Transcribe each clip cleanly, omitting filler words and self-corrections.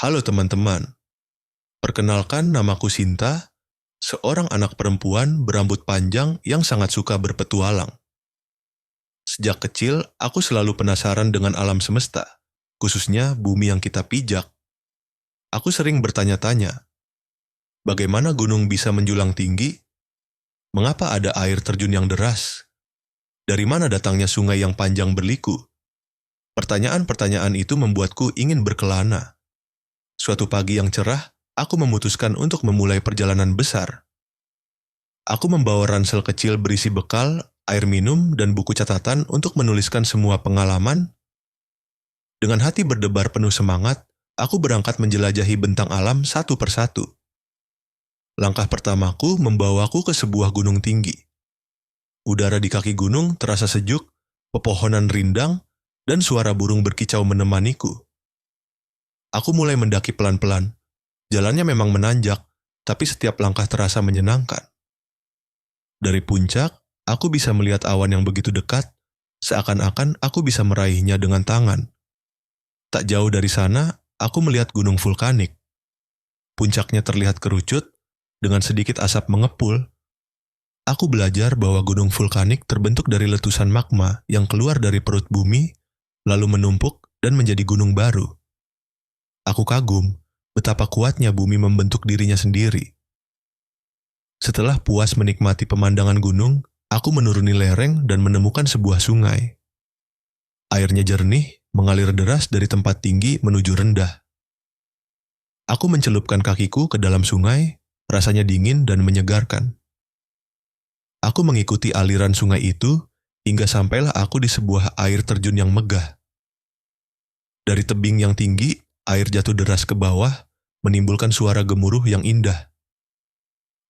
Halo teman-teman, perkenalkan namaku Sinta, seorang anak perempuan berambut panjang yang sangat suka berpetualang. Sejak kecil, aku selalu penasaran dengan alam semesta, khususnya bumi yang kita pijak. Aku sering bertanya-tanya, bagaimana gunung bisa menjulang tinggi? Mengapa ada air terjun yang deras? Dari mana datangnya sungai yang panjang berliku? Pertanyaan-pertanyaan itu membuatku ingin berkelana. Suatu pagi yang cerah, aku memutuskan untuk memulai perjalanan besar. Aku membawa ransel kecil berisi bekal, air minum, dan buku catatan untuk menuliskan semua pengalaman. Dengan hati berdebar penuh semangat, aku berangkat menjelajahi bentang alam satu persatu. Langkah pertamaku membawaku ke sebuah gunung tinggi. Udara di kaki gunung terasa sejuk, pepohonan rindang, dan suara burung berkicau menemaniku. Aku mulai mendaki pelan-pelan. Jalannya memang menanjak, tapi setiap langkah terasa menyenangkan. Dari puncak, aku bisa melihat awan yang begitu dekat, seakan-akan aku bisa meraihnya dengan tangan. Tak jauh dari sana, aku melihat gunung vulkanik. Puncaknya terlihat kerucut, dengan sedikit asap mengepul. Aku belajar bahwa gunung vulkanik terbentuk dari letusan magma yang keluar dari perut bumi, lalu menumpuk dan menjadi gunung baru. Aku kagum betapa kuatnya bumi membentuk dirinya sendiri. Setelah puas menikmati pemandangan gunung, aku menuruni lereng dan menemukan sebuah sungai. Airnya jernih, mengalir deras dari tempat tinggi menuju rendah. Aku mencelupkan kakiku ke dalam sungai, rasanya dingin dan menyegarkan. Aku mengikuti aliran sungai itu hingga sampailah aku di sebuah air terjun yang megah. Dari tebing yang tinggi, air jatuh deras ke bawah, menimbulkan suara gemuruh yang indah.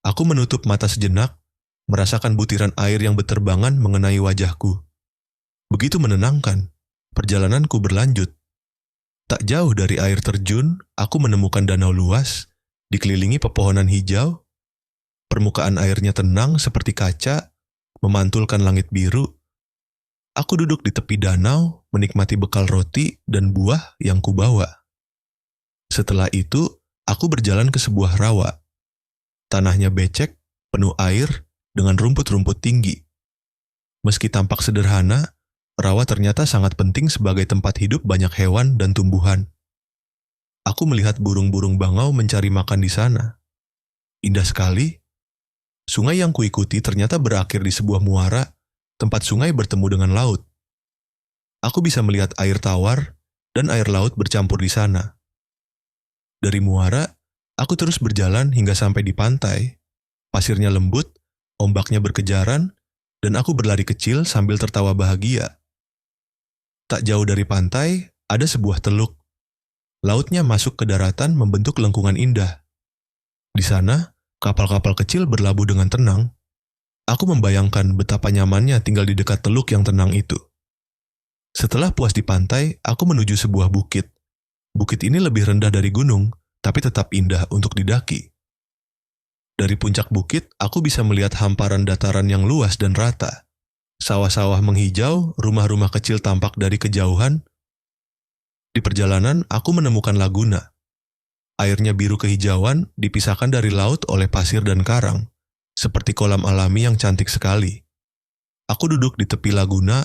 Aku menutup mata sejenak, merasakan butiran air yang berterbangan mengenai wajahku. Begitu menenangkan, perjalananku berlanjut. Tak jauh dari air terjun, aku menemukan danau luas, dikelilingi pepohonan hijau. Permukaan airnya tenang seperti kaca, memantulkan langit biru. Aku duduk di tepi danau, menikmati bekal roti dan buah yang kubawa. Setelah itu, aku berjalan ke sebuah rawa. Tanahnya becek, penuh air, dengan rumput-rumput tinggi. Meski tampak sederhana, rawa ternyata sangat penting sebagai tempat hidup banyak hewan dan tumbuhan. Aku melihat burung-burung bangau mencari makan di sana. Indah sekali. Sungai yang kuikuti ternyata berakhir di sebuah muara, tempat sungai bertemu dengan laut. Aku bisa melihat air tawar dan air laut bercampur di sana. Dari muara, aku terus berjalan hingga sampai di pantai. Pasirnya lembut, ombaknya berkejaran, dan aku berlari kecil sambil tertawa bahagia. Tak jauh dari pantai, ada sebuah teluk. Lautnya masuk ke daratan membentuk lengkungan indah. Di sana, kapal-kapal kecil berlabuh dengan tenang. Aku membayangkan betapa nyamannya tinggal di dekat teluk yang tenang itu. Setelah puas di pantai, aku menuju sebuah bukit. Bukit ini lebih rendah dari gunung, tapi tetap indah untuk didaki. Dari puncak bukit, aku bisa melihat hamparan dataran yang luas dan rata. Sawah-sawah menghijau, rumah-rumah kecil tampak dari kejauhan. Di perjalanan, aku menemukan laguna. Airnya biru kehijauan, dipisahkan dari laut oleh pasir dan karang, seperti kolam alami yang cantik sekali. Aku duduk di tepi laguna,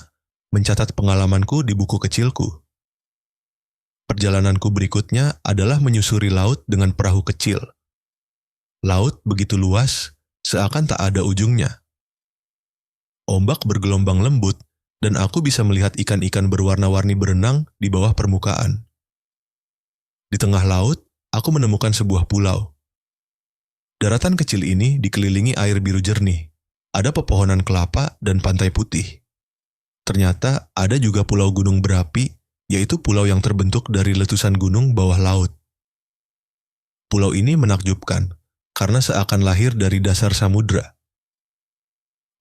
mencatat pengalamanku di buku kecilku. Perjalananku berikutnya adalah menyusuri laut dengan perahu kecil. Laut begitu luas, seakan tak ada ujungnya. Ombak bergelombang lembut, dan aku bisa melihat ikan-ikan berwarna-warni berenang di bawah permukaan. Di tengah laut, aku menemukan sebuah pulau. Daratan kecil ini dikelilingi air biru jernih. Ada pepohonan kelapa dan pantai putih. Ternyata ada juga pulau gunung berapi, yaitu pulau yang terbentuk dari letusan gunung bawah laut. Pulau ini menakjubkan, karena seakan lahir dari dasar samudra.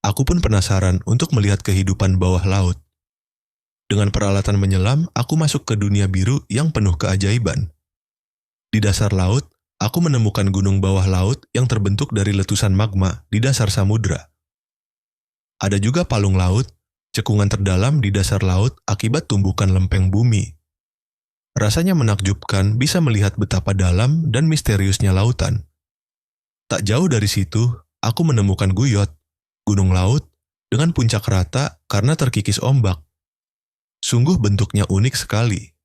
Aku pun penasaran untuk melihat kehidupan bawah laut. Dengan peralatan menyelam, aku masuk ke dunia biru yang penuh keajaiban. Di dasar laut, aku menemukan gunung bawah laut yang terbentuk dari letusan magma di dasar samudra. Ada juga palung laut, cekungan terdalam di dasar laut akibat tumbukan lempeng bumi. Rasanya menakjubkan bisa melihat betapa dalam dan misteriusnya lautan. Tak jauh dari situ, aku menemukan Guyot, gunung laut, dengan puncak rata karena terkikis ombak. Sungguh bentuknya unik sekali.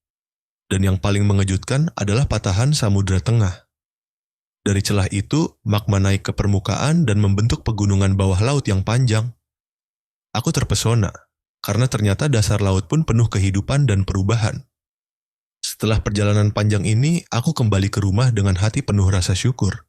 Dan yang paling mengejutkan adalah patahan Samudra Tengah. Dari celah itu, magma naik ke permukaan dan membentuk pegunungan bawah laut yang panjang. Aku terpesona, karena ternyata dasar laut pun penuh kehidupan dan perubahan. Setelah perjalanan panjang ini, aku kembali ke rumah dengan hati penuh rasa syukur.